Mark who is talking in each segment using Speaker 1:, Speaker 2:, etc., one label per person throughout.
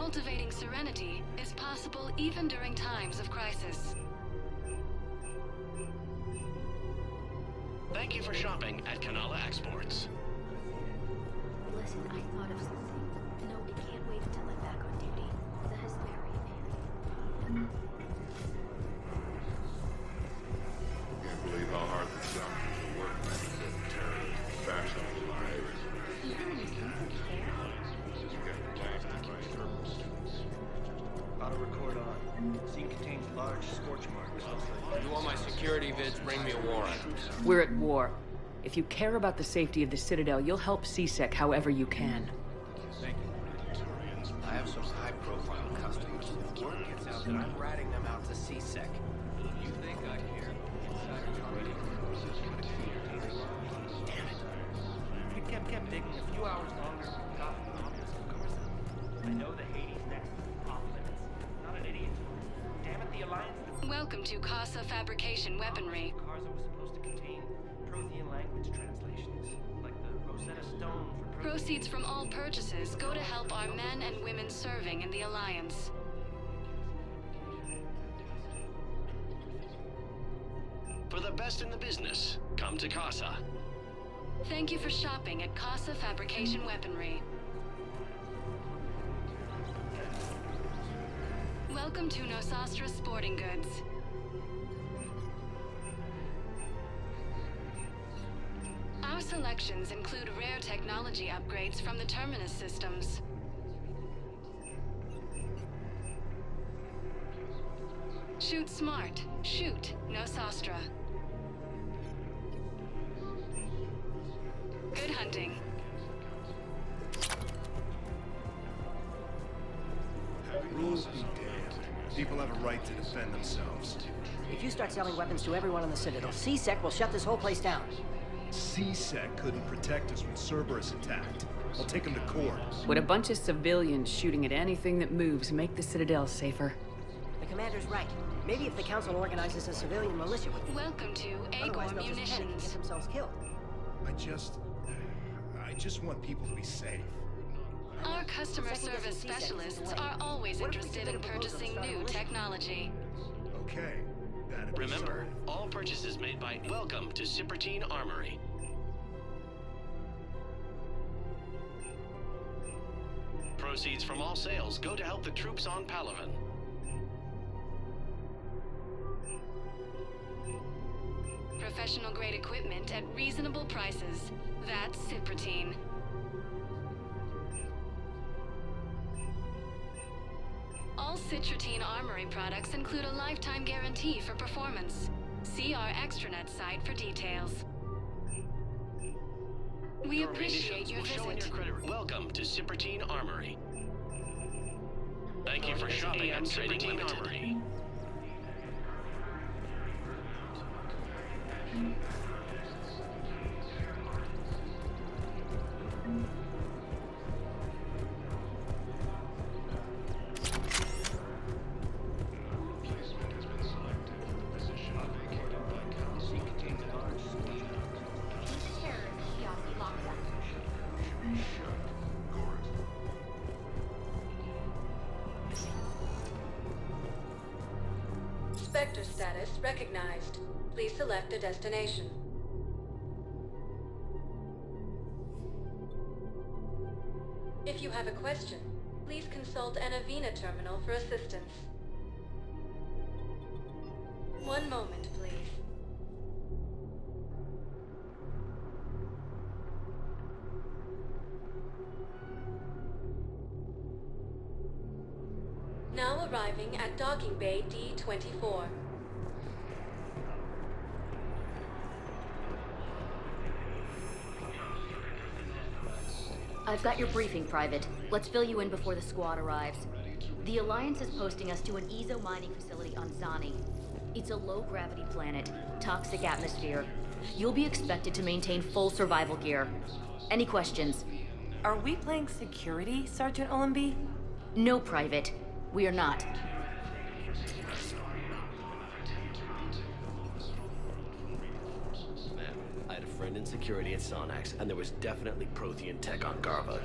Speaker 1: cultivating serenity is possible even during times of crisis.
Speaker 2: Thank you for shopping at Canala Exports.
Speaker 3: Listen, I thought of something. No, it can't wait until I'm back on duty. The Hesperian period.
Speaker 4: Can't believe how hard the doctors are working to get terrorists back on the line.
Speaker 3: Even in his infant care?
Speaker 5: Auto record on. Scene contains large scorch marks.
Speaker 6: You want my security vids, bring me a warrant.
Speaker 7: We're at war. If you care about the safety of the Citadel, you'll help CSEC however you can.
Speaker 5: Thank you. I have some high-profile customers. If word gets out that I'm ratting them out to CSEC. You think I care? Damn it. If you kept digging a few hours longer, God, of course. I know the Hades next is off limits. Not an idiot. Damn it, the Alliance...
Speaker 1: Welcome to Casa Fabrication Weaponry.
Speaker 5: Carza was supposed to contain Prothean language translations, like the Rosetta Stone for
Speaker 1: Proceeds from all purchases go to help our men and women serving in the Alliance.
Speaker 2: For the best in the business, come to Casa.
Speaker 1: Thank you for shopping at Casa Fabrication Weaponry. Welcome to Nosastra Sporting Goods. Our selections include rare technology upgrades from the Terminus systems. Shoot smart. Shoot Nosastra. Good hunting.
Speaker 8: Rules be damned. People have a right to defend themselves.
Speaker 9: If you start selling weapons to everyone on the Citadel, CSEC will shut this whole place down.
Speaker 8: CSEC couldn't protect us when Cerberus attacked. I'll take them to court.
Speaker 7: Would a bunch of civilians shooting at anything that moves make the Citadel safer?
Speaker 9: The commander's right. Maybe if the council organizes a civilian militia with...
Speaker 1: Welcome to Agor
Speaker 9: Otherwise, they'll just panic and get
Speaker 1: Munitions.
Speaker 9: themselves killed.
Speaker 8: I just want people to be safe.
Speaker 1: Our customer service specialists are always interested in purchasing new technology.
Speaker 8: Okay. That'd be
Speaker 2: Remember,
Speaker 8: so.
Speaker 2: all purchases made by... Welcome to Cipertine Armory. Proceeds from all sales go to help the troops on Palaven.
Speaker 1: Professional grade equipment at reasonable prices. That's Cipertine. All Citrotine Armory products include a lifetime guarantee for performance. See our extranet site for details. We appreciate your
Speaker 2: will show in
Speaker 1: visit.
Speaker 2: your credit. Welcome to Cipertine Armory. Thank you for shopping at Cipertine Armory.
Speaker 1: Spectre status recognized. Please select a destination. If you have a question, please consult an Avena terminal for assistance. One moment, please. Now arriving at Docking Bay D-24.
Speaker 3: I've got your briefing, Private. Let's fill you in before the squad arrives. The Alliance is posting us to an Ezo mining facility on Zani. It's a low-gravity planet, toxic atmosphere. You'll be expected to maintain full survival gear. Any questions?
Speaker 10: Are we playing security, Sergeant Olenby?
Speaker 3: No, Private. We are not.
Speaker 6: Man, I had a friend in
Speaker 2: in security at Sonax, and there was definitely Prothean tech on Garvug.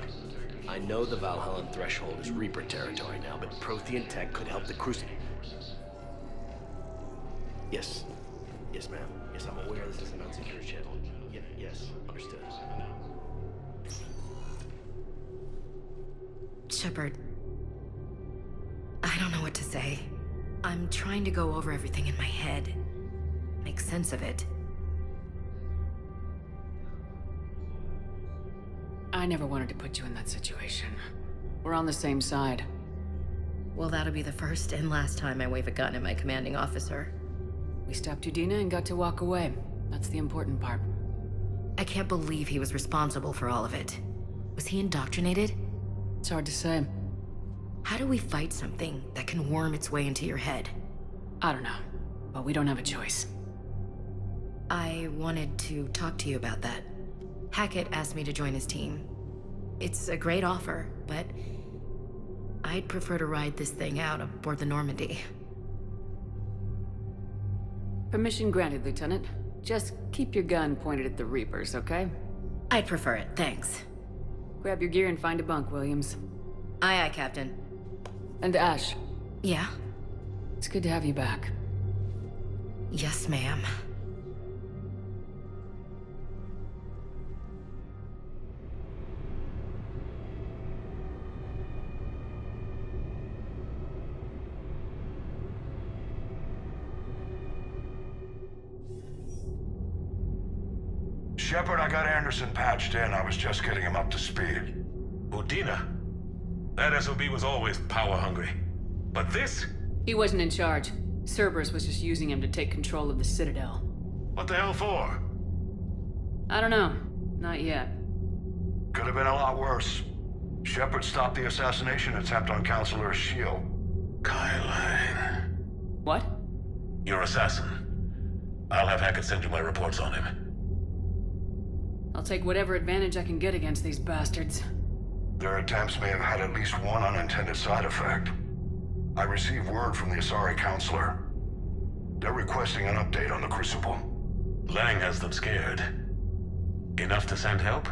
Speaker 2: I know the Valhallan threshold is Reaper territory now, but Prothean tech could help the Crucible. Yes. Yes, ma'am. Yes, I'm aware this is an unsecure channel. Yes, understood.
Speaker 3: Shepard, I don't know what to say. I'm trying to go over everything in my head. Make sense of it.
Speaker 7: I never wanted to put you in that situation. We're on the same side.
Speaker 3: Well, that'll be the first and last time I wave a gun at my commanding officer.
Speaker 7: We stopped Udina and got to walk away. That's the important part.
Speaker 3: I can't believe he was responsible for all of it. Was he indoctrinated?
Speaker 7: It's hard to say.
Speaker 3: How do we fight something that can worm its way into your head?
Speaker 7: I don't know, but we don't have a choice.
Speaker 3: I wanted to talk to you about that. Hackett asked me to join his team. It's a great offer, but I'd prefer to ride this thing out aboard the Normandy.
Speaker 7: Permission granted, Lieutenant. Just keep your gun pointed at the Reapers, okay?
Speaker 3: I'd prefer it, thanks.
Speaker 7: Grab your gear and find a bunk, Williams.
Speaker 3: Aye, aye, Captain.
Speaker 7: And Ash.
Speaker 3: Yeah?
Speaker 7: It's good to have you back.
Speaker 3: Yes, ma'am.
Speaker 11: Shepard, I got Anderson patched in. I was just getting him up to speed.
Speaker 12: Udina? That SOB was always power-hungry. But this?
Speaker 7: He wasn't in charge. Cerberus was just using him to take control of the Citadel.
Speaker 12: What the hell for?
Speaker 7: I don't know. Not yet.
Speaker 11: Could have been a lot worse. Shepard stopped the assassination attempt on Counselor Shield.
Speaker 12: Kyle.
Speaker 7: What?
Speaker 12: Your assassin. I'll have Hackett send you my reports on him.
Speaker 7: I'll take whatever advantage I can get against these bastards.
Speaker 11: Their attempts may have had at least one unintended side effect. I received word from the Asari Counselor. They're requesting an update on the Crucible.
Speaker 12: Lang has them scared. Enough to send help?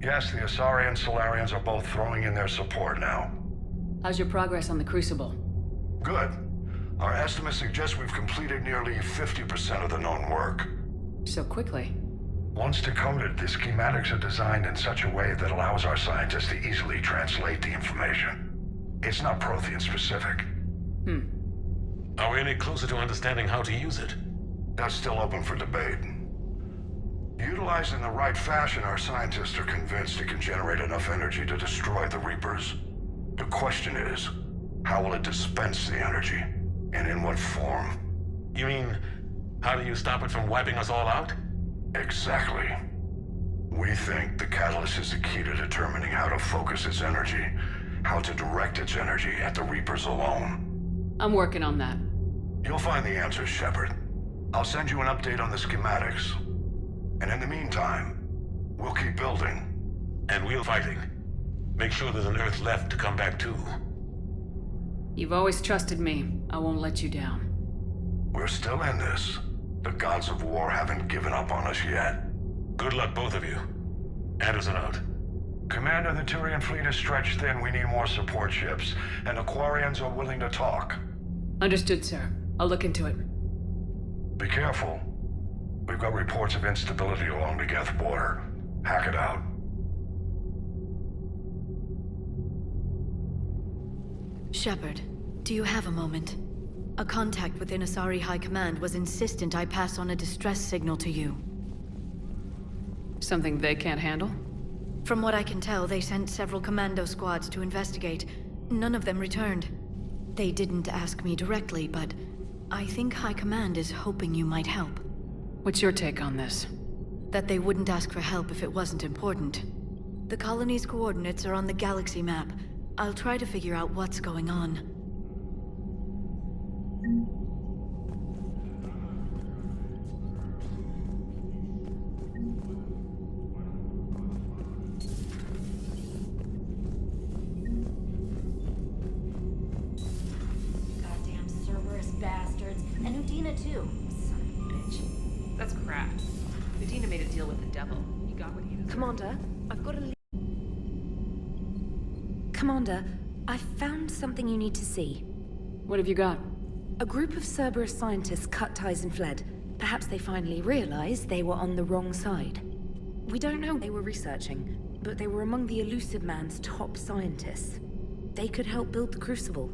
Speaker 11: Yes, the Asari and Solarians are both throwing in their support now.
Speaker 7: How's your progress on the Crucible?
Speaker 11: Good. Our estimates suggest we've completed nearly 50% of the known work.
Speaker 7: So quickly?
Speaker 11: Once decoded, the schematics are designed in such a way that allows our scientists to easily translate the information. It's not Prothean specific.
Speaker 12: Are we any closer to understanding how to use it?
Speaker 11: That's still open for debate. Utilized in the right fashion, our scientists are convinced it can generate enough energy to destroy the Reapers. The question is, how will it dispense the energy? And in what form?
Speaker 12: You mean, how do you stop it from wiping us all out?
Speaker 11: Exactly. We think the catalyst is the key to determining how to focus its energy, how to direct its energy at the Reapers alone.
Speaker 7: I'm working on that.
Speaker 11: You'll find the answers, Shepard. I'll send you an update on the schematics. And in the meantime, we'll keep building.
Speaker 12: And we'll fighting. Make sure there's an Earth left to come back to.
Speaker 7: You've always trusted me. I won't let you down.
Speaker 11: We're still in this. The gods of war haven't given up on us yet.
Speaker 12: Good luck, both of you. Anderson out.
Speaker 11: Commander, the Turian fleet is stretched thin. We need more support ships. And Aquarians are willing to talk.
Speaker 7: Understood, sir. I'll look into it.
Speaker 11: Be careful. We've got reports of instability along the Geth border. Hack it out.
Speaker 13: Shepard, do you have a moment? A contact within Asari High Command was insistent I pass on a distress signal to you.
Speaker 7: Something they can't handle?
Speaker 13: From what I can tell, they sent several commando squads to investigate. None of them returned. They didn't ask me directly, but I think High Command is hoping you might help.
Speaker 7: What's your take on this?
Speaker 13: That they wouldn't ask for help if it wasn't important. The colony's coordinates are on the galaxy map. I'll try to figure out what's going on.
Speaker 3: Cerberus bastards. And Udina, too. Son of a bitch.
Speaker 10: That's crap. Medina made a deal with the devil. He got what he deserved.
Speaker 9: Commander, I've got a... Commander, I've found something you need to see.
Speaker 7: What have you got?
Speaker 9: A group of Cerberus scientists cut ties and fled. Perhaps they finally realized they were on the wrong side. We don't know what they were researching, but they were among the Elusive Man's top scientists. They could help build the Crucible.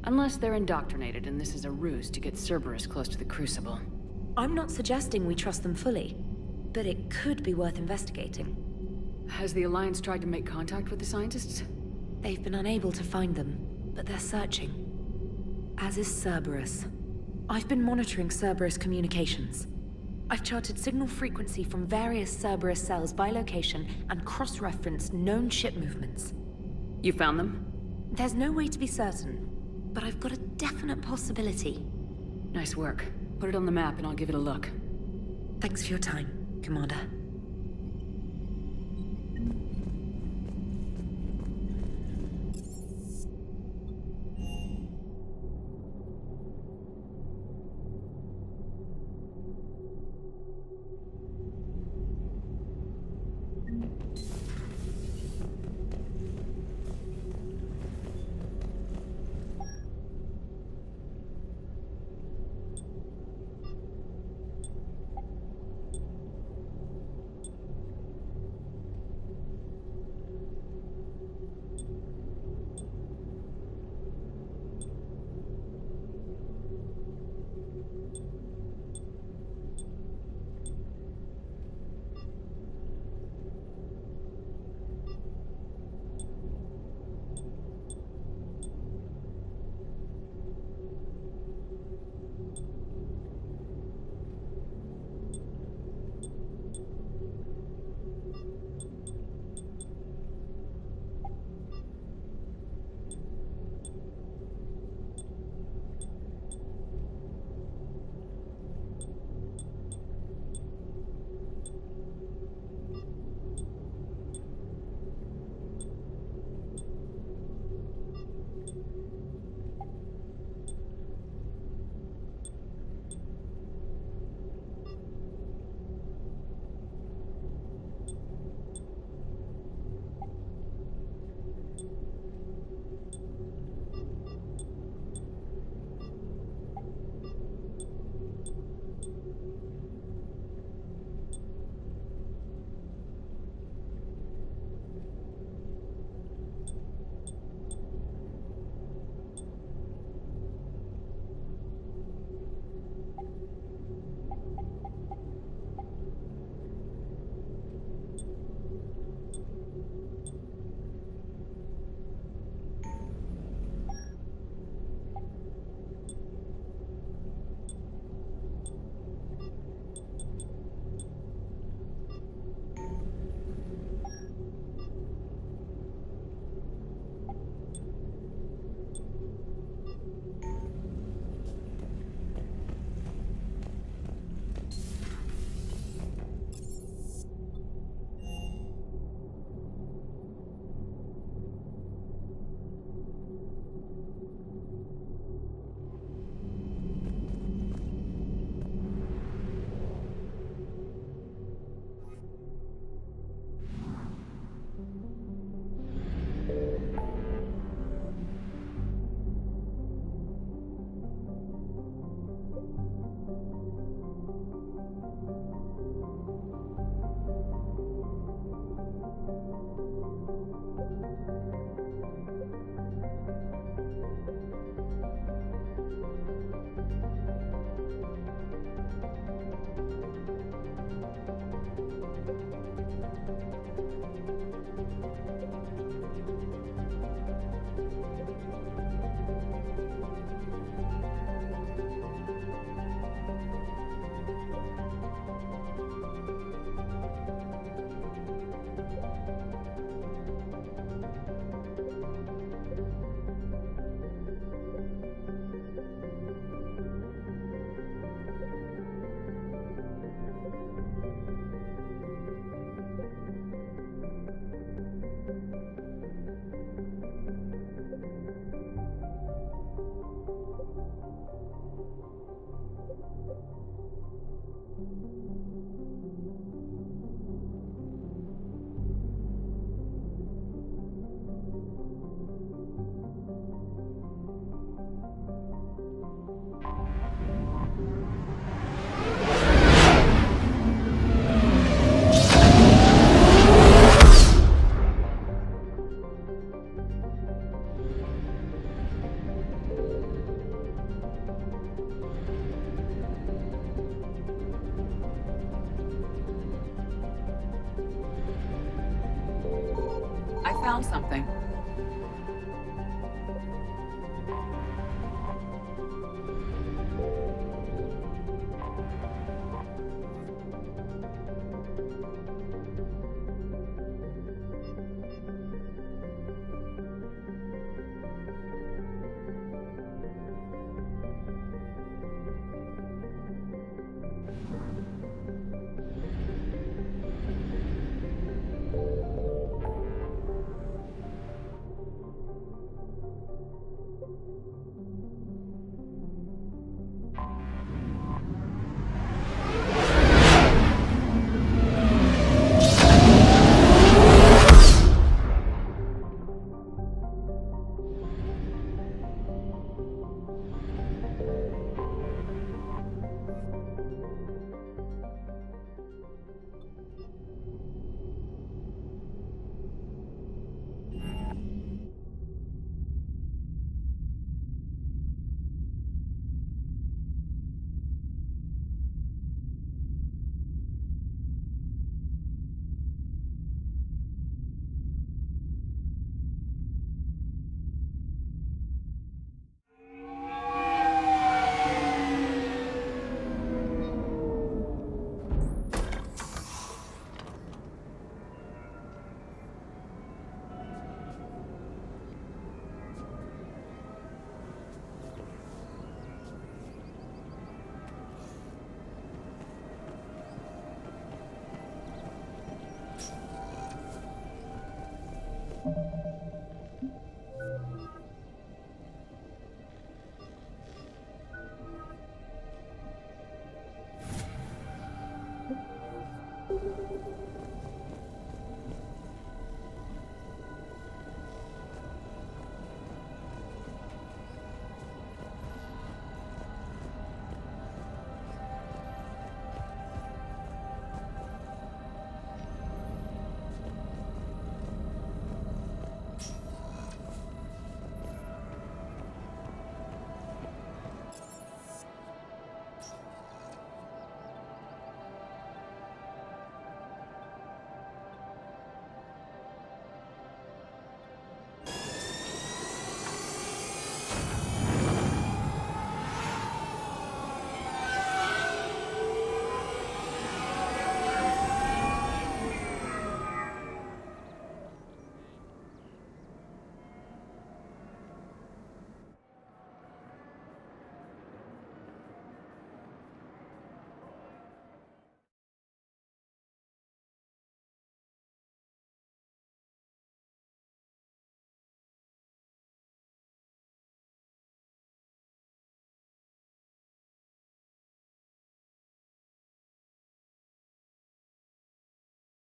Speaker 7: Unless they're indoctrinated and this is a ruse to get Cerberus close to the Crucible.
Speaker 9: I'm not suggesting we trust them fully, but it could be worth investigating.
Speaker 7: Has the Alliance tried to make contact with the scientists?
Speaker 9: They've been unable to find them, but they're searching. As is Cerberus. I've been monitoring Cerberus communications. I've charted signal frequency from various Cerberus cells by location and cross-referenced known ship movements.
Speaker 7: You found them?
Speaker 9: There's no way to be certain, but I've got a definite possibility.
Speaker 7: Nice work. Put it on the map and I'll give it a look.
Speaker 9: Thanks for your time, Commander.
Speaker 7: found something.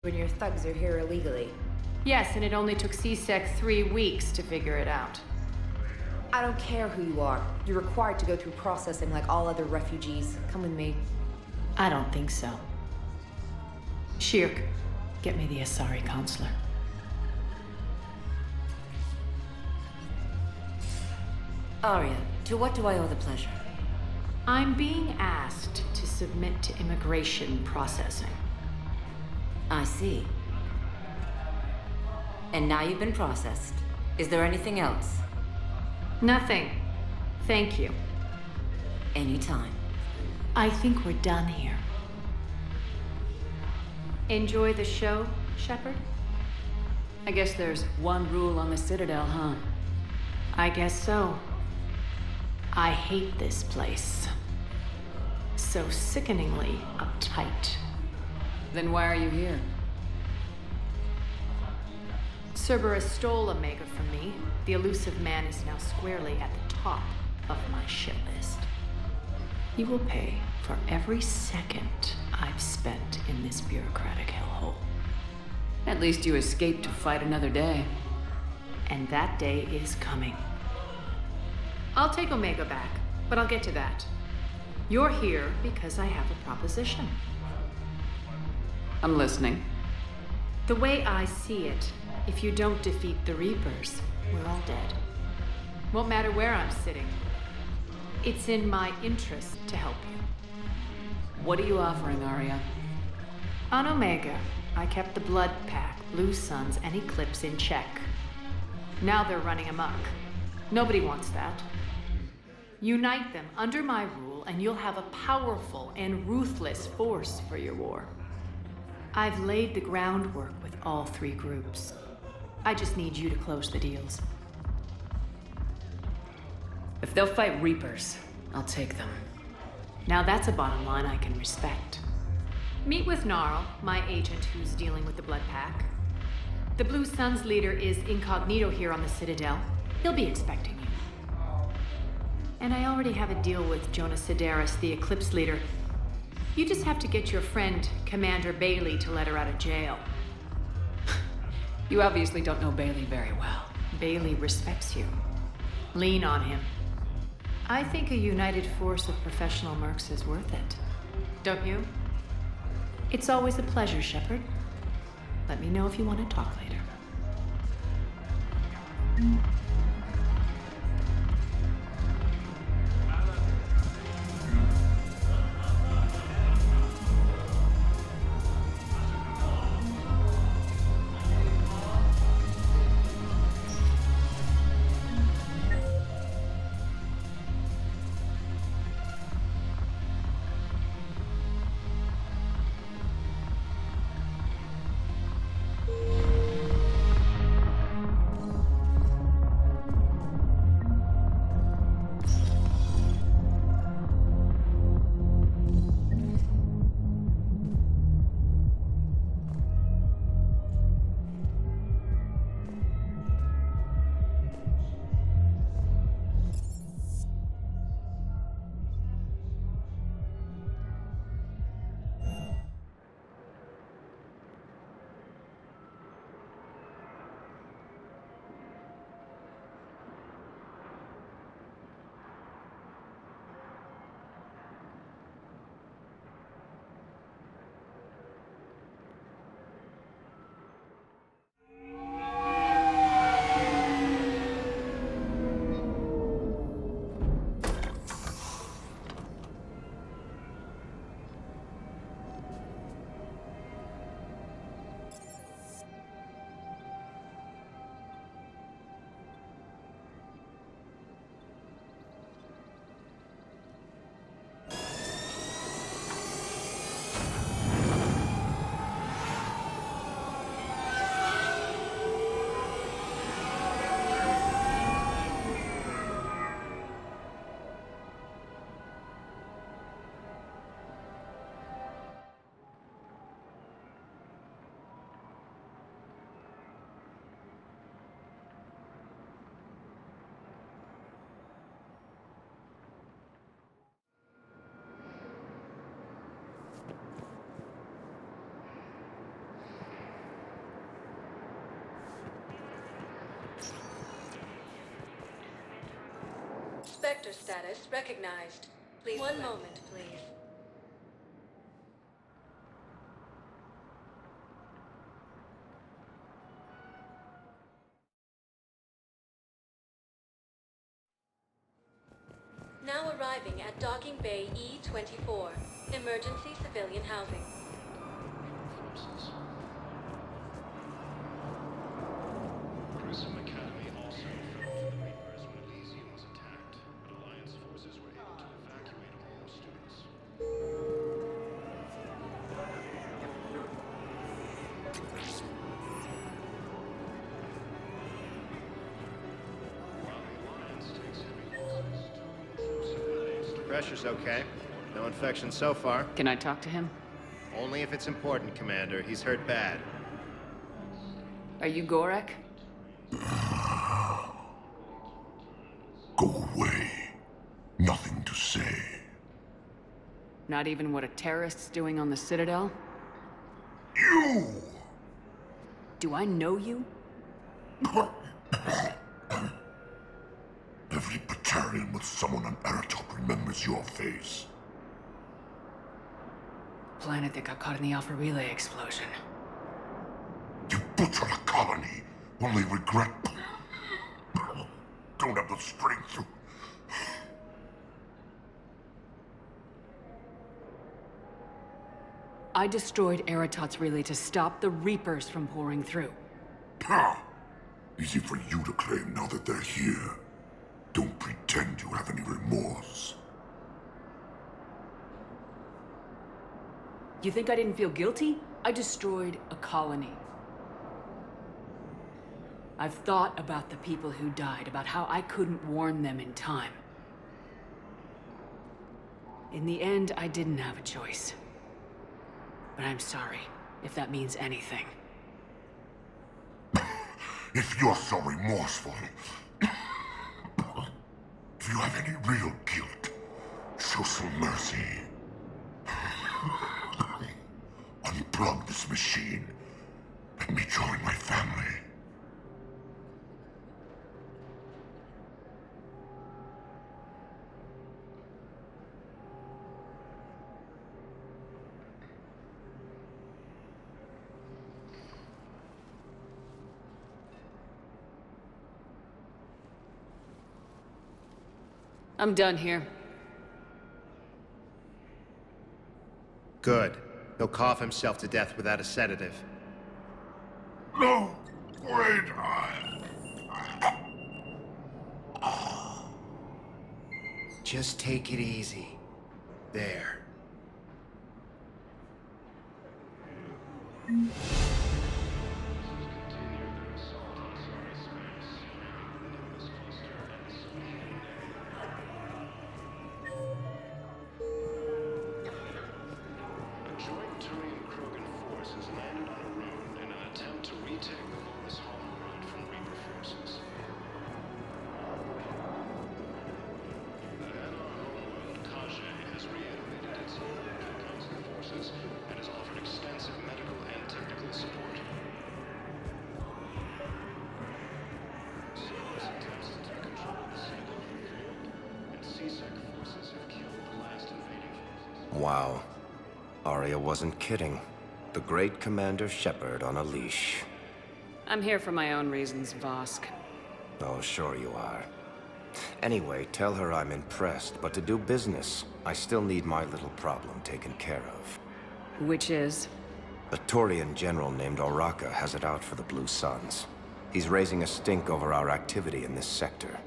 Speaker 9: When your thugs are here illegally.
Speaker 7: Yes, and it only took C-Sec 3 weeks to figure it out.
Speaker 9: I don't care who you are. You're required to go through processing like all other refugees. Come with me.
Speaker 7: I don't think so. Shirk, get me the Asari consular.
Speaker 3: Arya, to what do I owe the pleasure?
Speaker 7: I'm being asked to submit to immigration processing.
Speaker 3: I see. And now you've been processed. Is there anything else?
Speaker 7: Nothing. Thank you.
Speaker 3: Anytime.
Speaker 7: I think we're done here. Enjoy the show, Shepard? I guess there's one rule on the Citadel, huh? I guess so. I hate this place. So sickeningly uptight. Then why are you here? Cerberus stole Omega from me. The elusive man is now squarely at the top of my shit list. He will pay for every second I've spent in this bureaucratic hellhole. At least you escaped to fight another day. And that day is coming. I'll take Omega back, but I'll get to that. You're here because I have a proposition. I'm listening. The way I see it, if you don't defeat the Reapers, we're all dead. Won't matter where I'm sitting. It's in my interest to help you. What are you offering, Arya? On Omega, I kept the Blood Pack, Blue Suns, and Eclipse in check. Now they're running amok. Nobody wants that. Unite them under my rule, and you'll have a powerful and ruthless force for your war. I've laid the groundwork with all three groups. I just need you to close the deals.
Speaker 14: If they'll fight Reapers, I'll take them.
Speaker 7: Now that's a bottom line I can respect. Meet with Gnarl, my agent who's dealing with the Blood Pack. The Blue Suns leader is incognito here on the Citadel. He'll be expecting you. And I already have a deal with Jonas Sidaris, the Eclipse leader. You just have to get your friend, Commander Bailey, to let her out of jail.
Speaker 14: You obviously don't know Bailey very well.
Speaker 7: Bailey respects you. Lean on him. I think a united force of professional mercs is worth it. Don't you? It's always a pleasure, Shepard. Let me know if you want to talk later.
Speaker 1: Spectre status recognized. Please. One moment, please. Now arriving at Docking Bay E-24. Emergency civilian housing.
Speaker 4: Grissom Academy also fell for the Reapers when Elysium was attacked, but Alliance forces were able to evacuate all students. While the Alliance takes heavy losses to enforce it,
Speaker 15: Pressure's okay. No infection so far.
Speaker 14: Can I talk to him?
Speaker 15: Only if it's important, Commander. He's hurt bad.
Speaker 14: Are you Gorek?
Speaker 11: Go away. Nothing to say.
Speaker 14: Not even what a terrorist's doing on the Citadel?
Speaker 11: You!
Speaker 14: Do I know you?
Speaker 11: Every Batarian with someone on Eratop remembers your face.
Speaker 14: Planet that got caught in the Alpha Relay explosion.
Speaker 11: You butchered a colony, only regret. Don't have the strength to...
Speaker 14: I destroyed Eratot's relay to stop the Reapers from pouring through.
Speaker 16: Ha! Easy for you to claim now that they're here. Don't pretend you have any remorse.
Speaker 14: You think I didn't feel guilty? I destroyed a colony. I've thought about the people who died, about how I couldn't warn them in time. In the end, I didn't have a choice. But I'm sorry, if that means anything.
Speaker 16: If you're so remorseful, if you have any real guilt, show some mercy. Unplug this machine. Let me join my family.
Speaker 14: I'm done here.
Speaker 15: Good. He'll cough himself to death without a sedative.
Speaker 16: No! Wait!
Speaker 15: Just take it easy. There.
Speaker 17: Wow. Arya wasn't kidding. The great Commander Shepard on a leash.
Speaker 14: I'm here for my own reasons, Vosk.
Speaker 17: Oh, sure you are. Anyway, tell her I'm impressed, but to do business, I still need my little problem taken care of.
Speaker 14: Which is?
Speaker 17: A Turian general named Oraka has it out for the Blue Suns. He's raising a stink over our activity in this sector.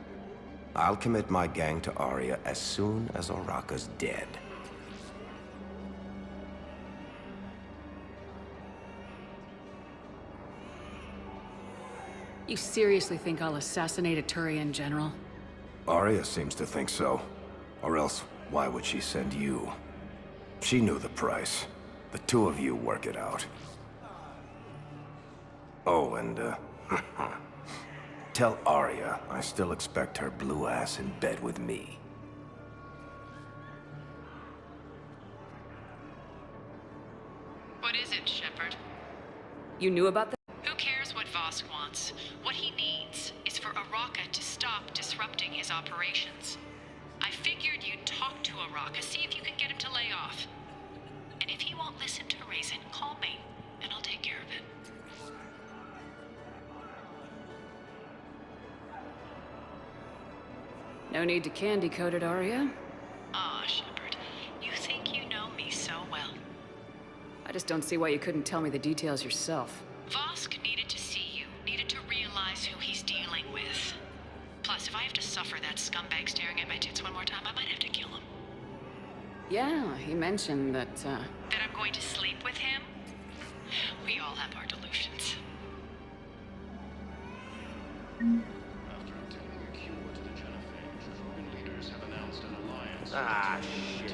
Speaker 17: I'll commit my gang to Arya as soon as Oraka's dead.
Speaker 14: You seriously think I'll assassinate a Turian general?
Speaker 17: Arya seems to think so. Or else, why would she send you? She knew the price. The two of you work it out. Oh, and, tell Arya I still expect her blue ass in bed with me.
Speaker 18: What is it, Shepard?
Speaker 14: You knew about that?
Speaker 18: Who cares what Vosk wants? What he needs is for Oraka to stop disrupting his operations. I figured you'd talk to Oraka, see if you can get him to lay off. And if he won't listen to reason, call me, and I'll take care of it.
Speaker 14: No need to candy coat it, Arya.
Speaker 18: Ah, Shepard, you think you know me so well.
Speaker 14: I just don't see why you couldn't tell me the details yourself.
Speaker 18: Vosk needed to see you, needed to realize who he's dealing with. Plus, if I have to suffer that scumbag staring at my tits one more time, I might have to kill him.
Speaker 14: Yeah, he mentioned that,
Speaker 18: That I'm going to sleep with him? We all have our delusions.
Speaker 4: After obtaining a cure to the genophage, Krogan leaders have announced an alliance.
Speaker 5: Ah, shit.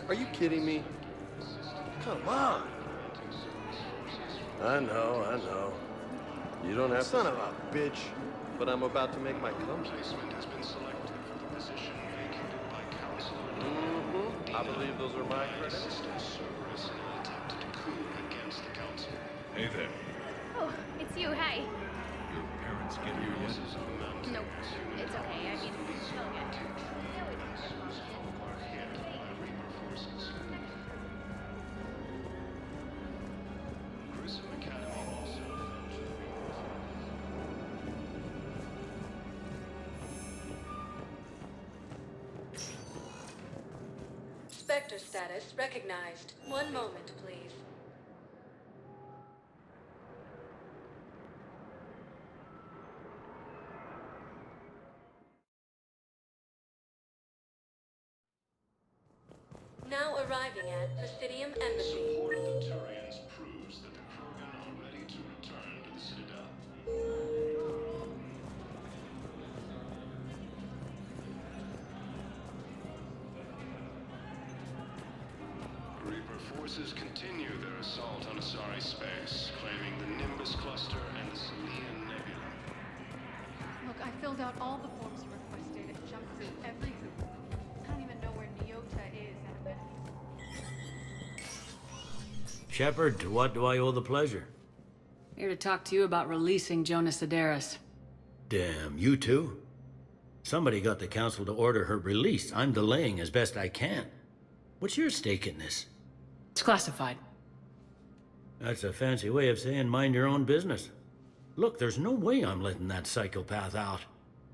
Speaker 19: Are you kidding me?
Speaker 2: Come on. I know. You don't have Son of a bitch. But I'm about to make my comeback.
Speaker 4: Placement has been selected for the position vacated by Council.
Speaker 2: I believe those are my credits.
Speaker 4: Cerberus in an attempted coup against the Council.
Speaker 8: Hey there.
Speaker 19: Oh, it's you. Hi.
Speaker 8: Your parents get here yet?
Speaker 19: Nope. It's okay. I mean, they'll get here.
Speaker 4: Are hit by Reaper forces. Grissom Academy also fell to the Reaper
Speaker 1: Spectre status recognized. One moment, please. Now arriving at Presidium Embassy.
Speaker 4: Support of the Turians proves that the Krogan are ready to return to the Citadel. Reaper forces continue their assault on Asari space, claiming the Nimbus cluster and the Selian Nebula.
Speaker 10: Look, I filled out all the forms you requested and jumped through every hoop. I don't even know where Neota is, and I'm gonna...
Speaker 20: Shepard, to what do I owe the pleasure?
Speaker 14: Here to talk to you about releasing Jonas Sedaris.
Speaker 20: Damn, you too? Somebody got the council to order her release. I'm delaying as best I can. What's your stake in this?
Speaker 14: It's classified.
Speaker 20: That's a fancy way of saying mind your own business. Look, there's no way I'm letting that psychopath out.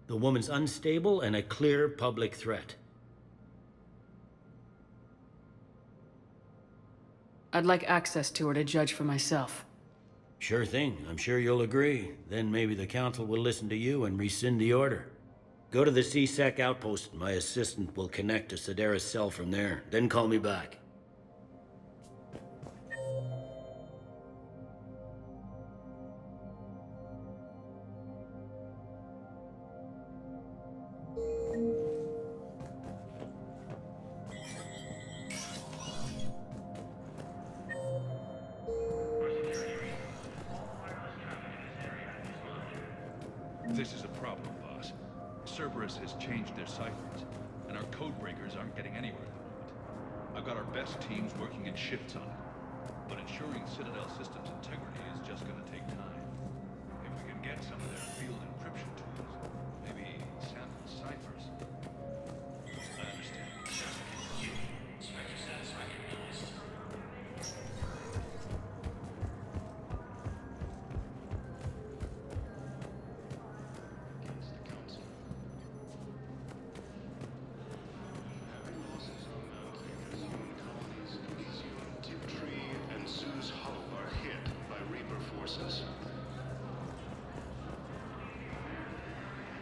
Speaker 20: The woman's unstable and a clear public threat.
Speaker 14: I'd like access to her to judge for myself.
Speaker 20: Sure thing. I'm sure you'll agree. Then maybe the council will listen to you and rescind the order. Go to the C-Sec outpost. My assistant will connect to Sedaris' cell from there. Then call me back.
Speaker 8: This is a problem, boss. Cerberus has changed their ciphers, and our codebreakers aren't getting anywhere at the moment. I've got our best teams working in shifts on it, but ensuring Citadel systems integrity is just gonna take time. If we can get some of their field encryption tools, maybe sample ciphers. I understand.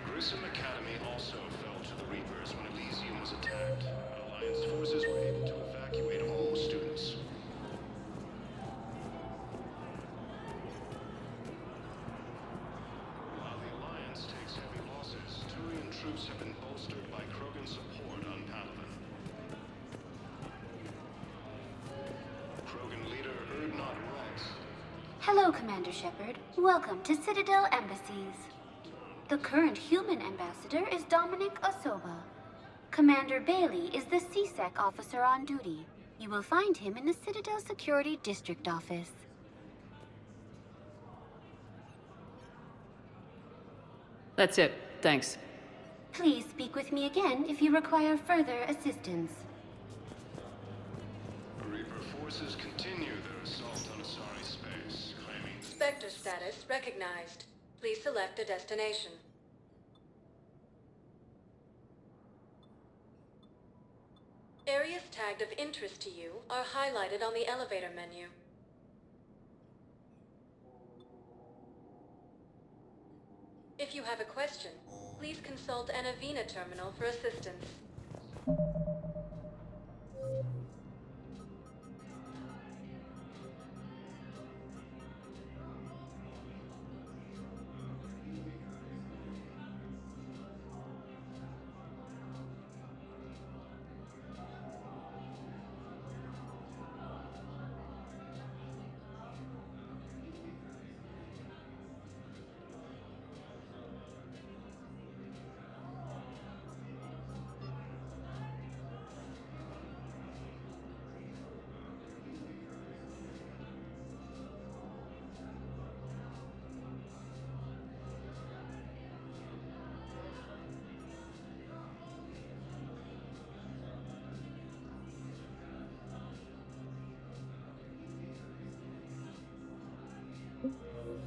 Speaker 4: Grissom Academy also fell to the Reapers when Elysium was attacked. Alliance forces were able to evacuate all students. While the Alliance takes heavy losses, Turian troops have been bolstered by Krogan support on Palaven. Krogan leader Erdnot Rex.
Speaker 21: Hello, Commander Shepard. Welcome to Citadel Embassies. The current human ambassador is Dominic Osoba. Commander Bailey is the C-Sec officer on duty. You will find him in the Citadel Security District office.
Speaker 14: That's it. Thanks.
Speaker 21: Please speak with me again if you require further assistance.
Speaker 4: Reaper forces continue their assault on Asari space, claiming...
Speaker 1: Spectre status recognized. Please select a destination. Areas tagged of interest to you are highlighted on the elevator menu. If you have a question, please consult an Avena terminal for assistance.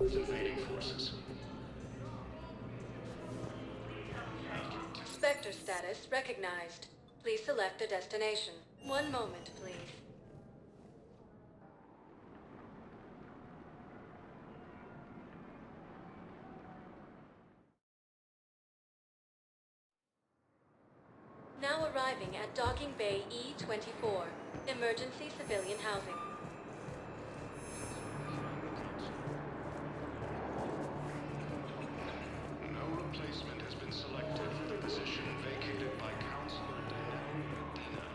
Speaker 4: Invading forces.
Speaker 6: Spectre status recognized. Please select a destination. One moment, please. Now arriving at Docking Bay E-24, emergency civilian housing.
Speaker 4: No replacement has been selected for the position vacated by Counselor Medina.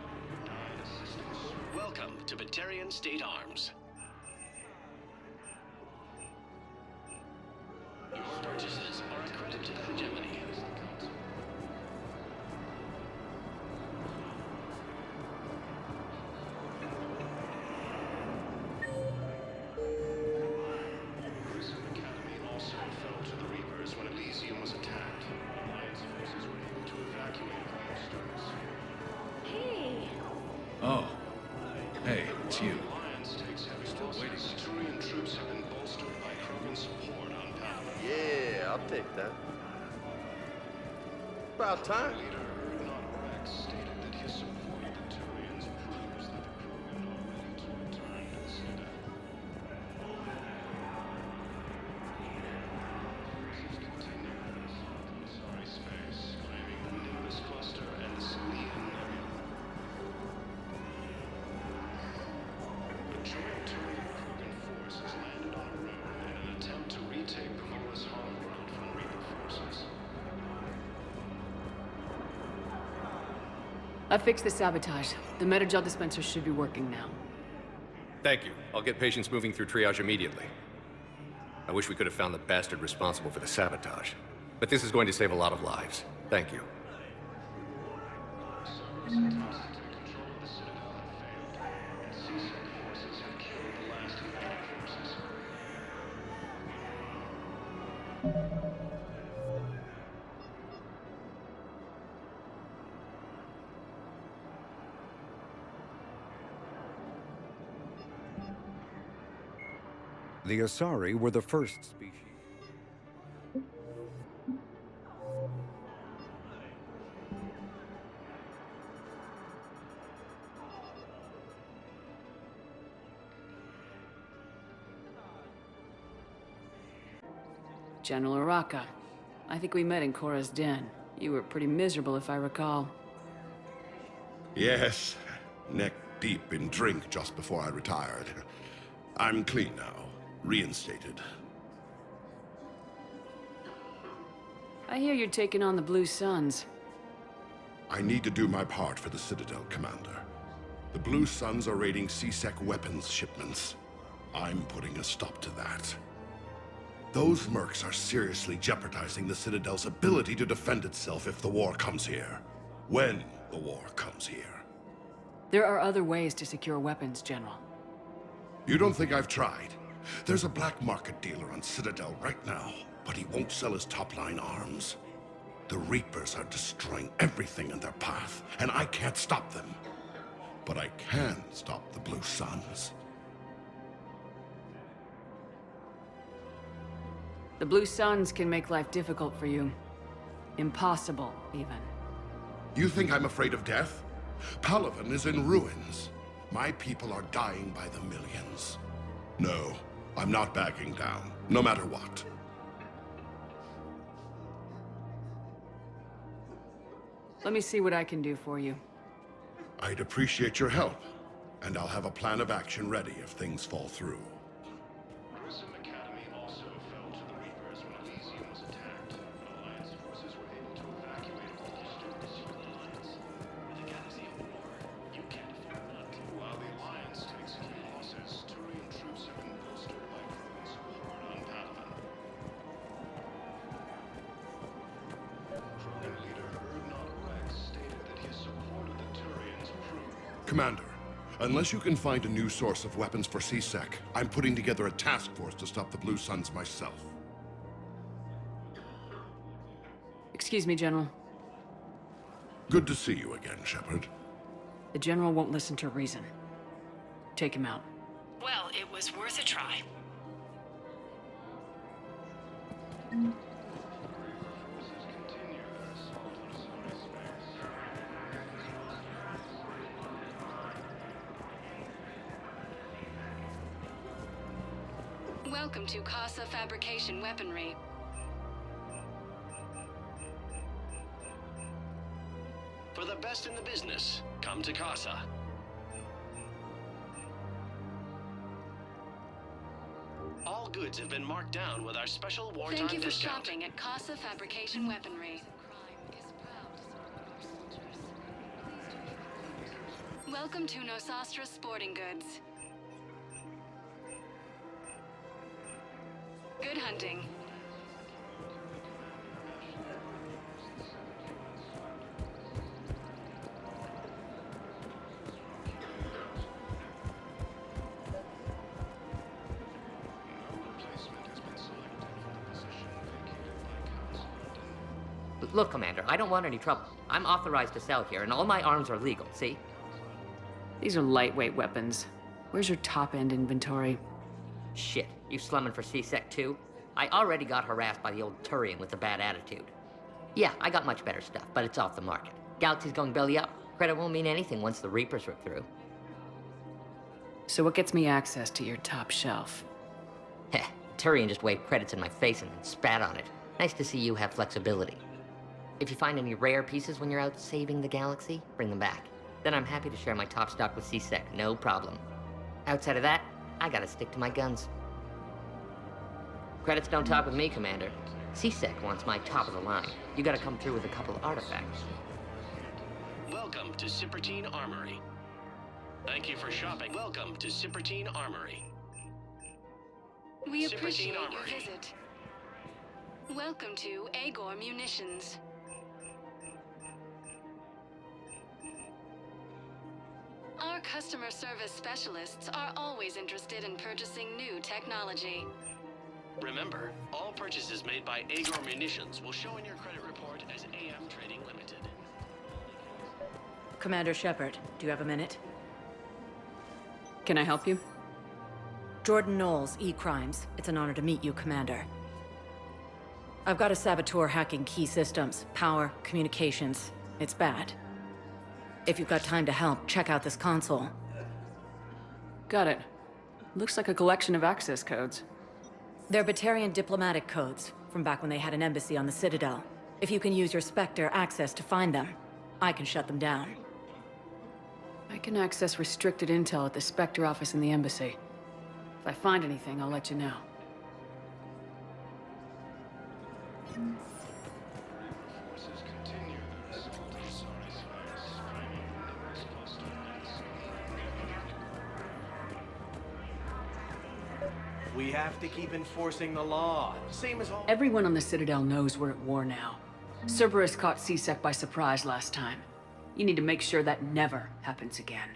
Speaker 4: Died assisting Sir.
Speaker 2: Welcome to Batarian State Arms. Your purchases are a credit to the hegemony.
Speaker 4: Grissom Academy also fell to the Reapers when Elysium was attacked. Alliance forces were able to evacuate all students.
Speaker 19: Hey!
Speaker 8: Oh. Hey, it's you.
Speaker 4: Alliance takes heavy losses. Turian troops have been bolstered by Krogan support on Palace.
Speaker 2: Yeah, I'll take that. About time.
Speaker 4: Leader Erdnot Rex stated that his support of the Turians proves that the Krogan are ready to return to the Citadel. Forces continue to assault the Masari space, claiming the Nimbus cluster and the Salian nebula. A joint Turian Krogan force has landed on a road in an attempt to retake Pomola's home ground from Reaper forces.
Speaker 14: I fixed the sabotage. The metagel dispenser should be working now.
Speaker 22: Thank you. I'll get patients moving through triage immediately. I wish we could have found the bastard responsible for the sabotage. But this is going to save a lot of lives. Thank you.
Speaker 4: Cerberus attempts to take control of the Citadel have failed, and CSEC forces have killed the last invading forces.
Speaker 23: The Asari were the first species.
Speaker 14: General Araka. I think we met in Korra's den. You were pretty miserable, if I recall.
Speaker 24: Yes, neck deep in drink just before I retired. I'm clean now, reinstated.
Speaker 14: I hear you're taking on the Blue Suns.
Speaker 24: I need to do my part for the Citadel, Commander. The Blue Suns are raiding CSEC weapons shipments. I'm putting a stop to that. Those mercs are seriously jeopardizing the Citadel's ability to defend itself if the war comes here. When the war comes here.
Speaker 14: There are other ways to secure weapons, General.
Speaker 24: You don't think I've tried? There's a black market dealer on Citadel right now, but he won't sell his top-line arms. The Reapers are destroying everything in their path, and I can't stop them. But I can stop the Blue Suns.
Speaker 14: The Blue Suns can make life difficult for you. Impossible, even.
Speaker 24: You think I'm afraid of death? Palaven is in ruins. My people are dying by the millions. No, I'm not backing down, no matter what.
Speaker 14: Let me see what I can do for you.
Speaker 24: I'd appreciate your help, and I'll have a plan of action ready if things fall through.
Speaker 4: Grissom Academy also fell to the Reapers when Elysium was attacked. Alliance forces were able to evacuate all students from the Alliance. In a Galaxian war, you can't afford not to. While the Alliance takes heavy losses, Turian troops have been bolstered by Krogan support on Palaven. Krogan leader Erdnot Rex stated that his support of the Turians proved.
Speaker 24: Commander, unless you can find a new source of weapons for CSEC, I'm putting together a task force to stop the Blue Suns myself.
Speaker 14: Excuse me, General.
Speaker 24: Good to see you again, Shepard.
Speaker 14: The General won't listen to reason. Take him out.
Speaker 18: Well, it was worth a try.
Speaker 1: Welcome to Casa Fabrication Weaponry.
Speaker 2: For the best in the business, come to Casa. All goods have been marked down with our special wartime
Speaker 1: Thank you for
Speaker 2: discount.
Speaker 1: shopping at Casa Fabrication Weaponry. Welcome to Nosastra Sporting Goods. Good hunting.
Speaker 3: Look, Commander, I don't want any trouble. I'm authorized to sell here, and all my arms are legal, see?
Speaker 14: These are lightweight weapons. Where's your top-end inventory?
Speaker 3: Shit, you slumming for C-Sec too? I already got harassed by the old Turian with the bad attitude. Yeah, I got much better stuff, but it's off the market. Galaxy's going belly up. Credit won't mean anything once the Reapers rip through.
Speaker 14: So what gets me access to your top shelf?
Speaker 3: Heh, Turian just waved credits in my face and then spat on it. Nice to see you have flexibility. If you find any rare pieces when you're out saving the galaxy, bring them back. Then I'm happy to share my top stock with C-Sec, no problem. Outside of that, I gotta stick to my guns. Credits don't talk with me, Commander. C-Sec wants my top of the line. You gotta come through with a couple of artifacts.
Speaker 2: Welcome to Cipertine Armory. Thank you for shopping. Welcome to Cipertine Armory.
Speaker 1: We
Speaker 2: Cipertine
Speaker 1: appreciate your
Speaker 2: Armory.
Speaker 1: visit. Welcome to Agor Munitions. Our customer service specialists are always interested in purchasing new technology.
Speaker 2: Remember, all purchases made by Agor Munitions will show in your credit report as AM Trading Limited.
Speaker 9: Commander Shepard, do you have a minute?
Speaker 14: Can I help you?
Speaker 9: Jordan Knowles, E-Crimes. It's an honor to meet you, Commander. I've got a saboteur hacking key systems, power, communications. It's bad. If you've got time to help, check out this console.
Speaker 14: Got it. Looks like a collection of access codes.
Speaker 9: They're Batarian diplomatic codes, from back when they had an embassy on the Citadel. If you can use your Spectre access to find them, I can shut them down.
Speaker 14: I can access restricted intel at the Spectre office in the embassy. If I find anything, I'll let you know.
Speaker 2: We have to keep enforcing the law, same as all.
Speaker 14: Everyone on the Citadel knows we're at war now. Cerberus caught C-Sec by surprise last time. You need to make sure that never happens again.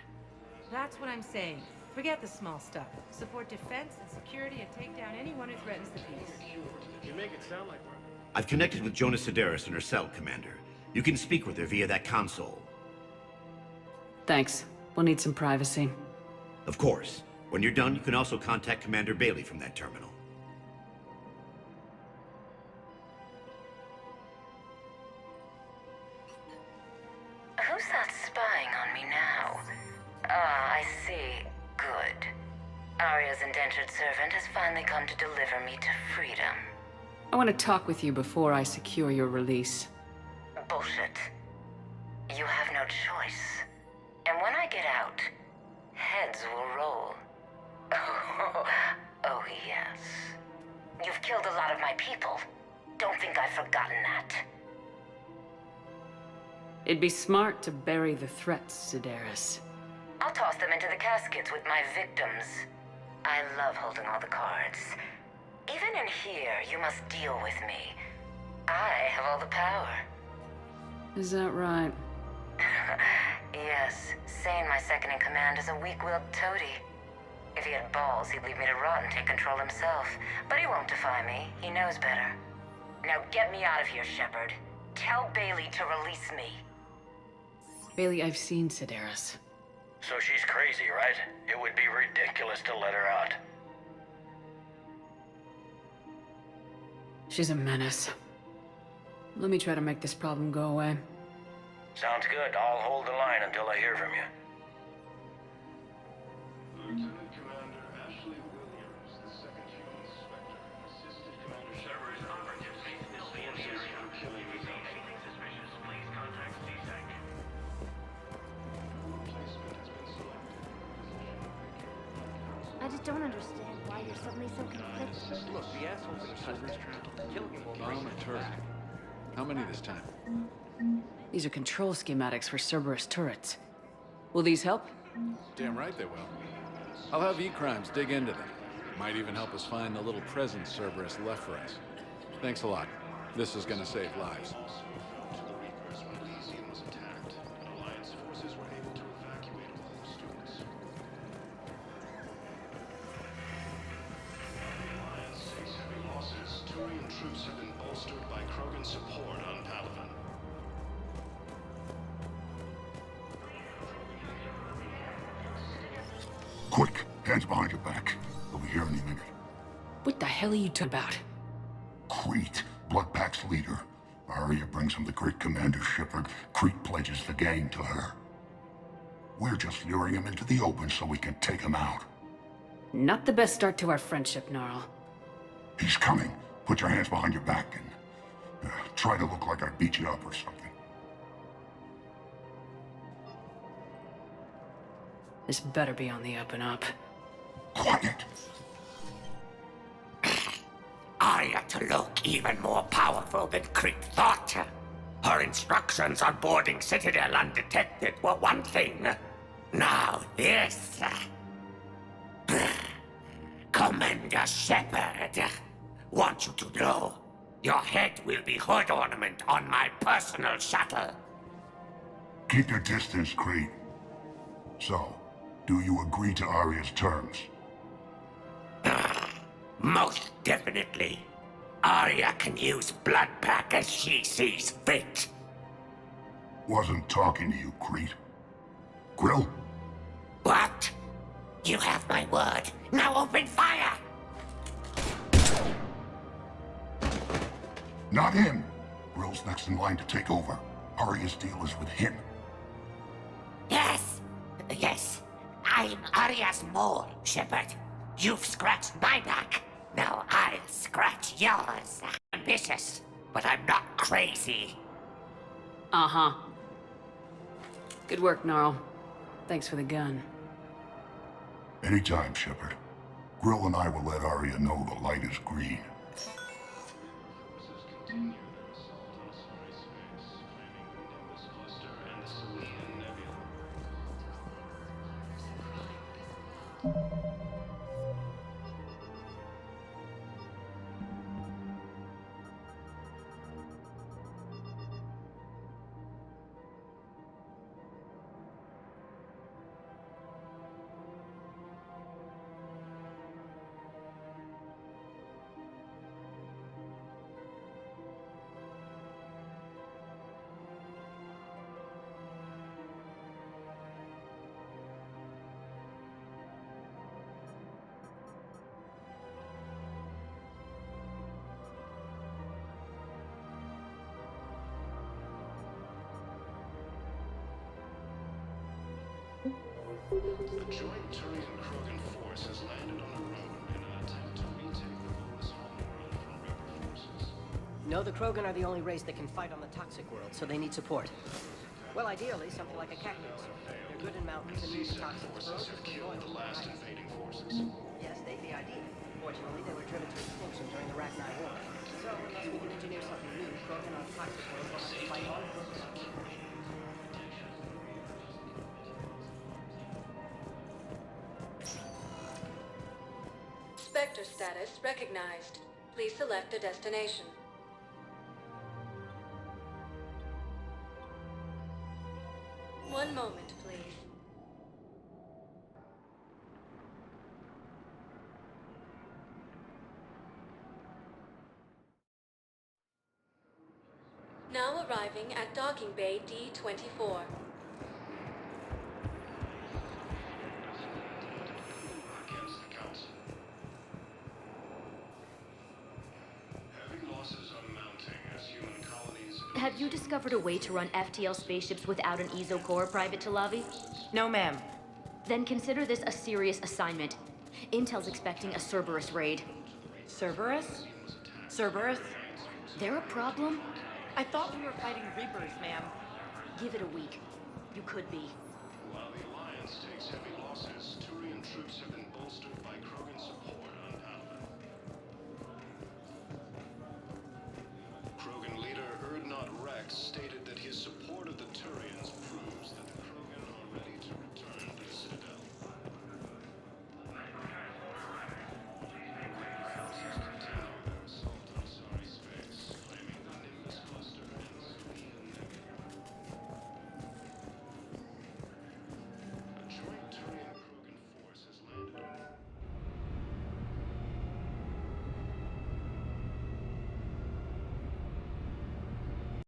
Speaker 12: That's what I'm saying. Forget the small stuff. Support defense and security and take down anyone who threatens the peace.
Speaker 2: You make it sound like we're...
Speaker 13: I've connected with Jonas Sedaris in her cell, Commander. You can speak with her via that console.
Speaker 14: Thanks. We'll need some privacy.
Speaker 13: Of course. When you're done, you can also contact Commander Bailey from that terminal.
Speaker 25: Who's that spying on me now? Ah, I see. Good. Arya's indentured servant has finally come to deliver me to freedom.
Speaker 14: I want to talk with you before I secure your release.
Speaker 25: Bullshit. You have no choice. And when I get out, heads will roll. Oh, yes. You've killed a lot of my people. Don't think I've forgotten that.
Speaker 14: It'd be smart to bury the threats, Sedaris.
Speaker 25: I'll toss them into the caskets with my victims. I love holding all the cards. Even in here, you must deal with me. I have all the power.
Speaker 14: Is that right?
Speaker 25: Yes, Sane, my second-in-command, is a weak-willed toady. If he had balls, he'd leave me to rot and take control himself. But he won't defy me. He knows better. Now get me out of here, Shepard. Tell Bailey to release me.
Speaker 14: Bailey, I've seen Sedaris.
Speaker 26: So she's crazy, right? It would be ridiculous to let her out.
Speaker 14: She's a menace. Let me try to make this problem go away.
Speaker 26: Sounds good. I'll hold the line until I hear from you.
Speaker 4: Lieutenant Commander Ashley Williams, the second human inspector, assisted Commander Shepard's operatives may still be in the area. Killing his anything suspicious, please contact CSEC. Replacement has been selected.
Speaker 19: I just don't understand why you're suddenly so conflicted.
Speaker 2: Look, the assholes in the country's trying to kill him.
Speaker 5: Bomb a turret. How many this time?
Speaker 14: These are control schematics for Cerberus turrets. Will these help?
Speaker 5: Damn right they will. I'll have E-Crimes dig into them. Might even help us find the little presents Cerberus left for us. Thanks a lot. This is gonna save lives.
Speaker 4: Also fell to the Reapers when Elysium was attacked, and Alliance forces were able to evacuate all the students. The Alliance takes heavy losses. Turian troops have been bolstered by Krogan support on Palaven.
Speaker 7: Quick, hands behind your back. They'll be here any minute.
Speaker 14: What the hell are you talking about?
Speaker 7: Crete, Bloodpack's leader. Arya brings him the great Commander Shepard. Crete pledges the gang to her. We're just luring him into the open so we can take him out.
Speaker 14: Not the best start to our friendship, Gnarl.
Speaker 7: He's coming. Put your hands behind your back and try to look like I beat you up or something.
Speaker 14: This better be on the up and up.
Speaker 7: Quiet.
Speaker 11: Arya to look even more powerful than Crete thought. Her instructions on boarding Citadel undetected were one thing. Now this. Commander Shepard, want you to know, your head will be hood ornament on my personal shuttle.
Speaker 7: Keep your distance, Crete. So, do you agree to Arya's terms?
Speaker 11: Most definitely. Arya can use Bloodpack as she sees fit.
Speaker 7: Wasn't talking to you, Crete. Grill?
Speaker 11: What? You have my word. Now open fire!
Speaker 7: Not him. Grill's next in line to take over. Arya's deal is with him.
Speaker 11: Yes. Yes. I'm Arya's mole, Shepard. You've scratched my back. Now I'll scratch yours. Ambitious, but I'm not crazy.
Speaker 14: Uh-huh. Good work, Gnarl. Thanks for the gun.
Speaker 7: Anytime, Shepard. Grill and I will let Arya know the light is green.
Speaker 4: Forces continue their assault on Asari space, claiming the Nimbus cluster and the Selenian Nebula. The joint Turian-Krogan force has landed on a road in an attempt to retake the bonus homeworld from Reaper forces.
Speaker 15: No, the Krogan are the only race that can fight on the toxic world, so they need support. Well, ideally, something like a cactus. They're good in mountains and use toxins
Speaker 4: Forces have killed the last invading forces.
Speaker 15: Yes, they'd be ideal. Fortunately, they were driven to extinction during the Ragnar War. So, unless we can engineer something new, Krogan on toxic world will have to fight on foot.
Speaker 6: Spectre status recognized. Please select a destination. One moment, please. Now arriving at docking bay D-24.
Speaker 4: Against the Council. Heavy losses
Speaker 8: have you discovered a way to run FTL spaceships without an EZO core, Private Talavi?
Speaker 15: No, ma'am.
Speaker 8: Then consider this a serious assignment. Intel's expecting a Cerberus raid.
Speaker 15: Cerberus? Cerberus?
Speaker 8: They're a problem?
Speaker 15: I thought we were fighting Reapers, ma'am.
Speaker 8: Give it a week. You could be.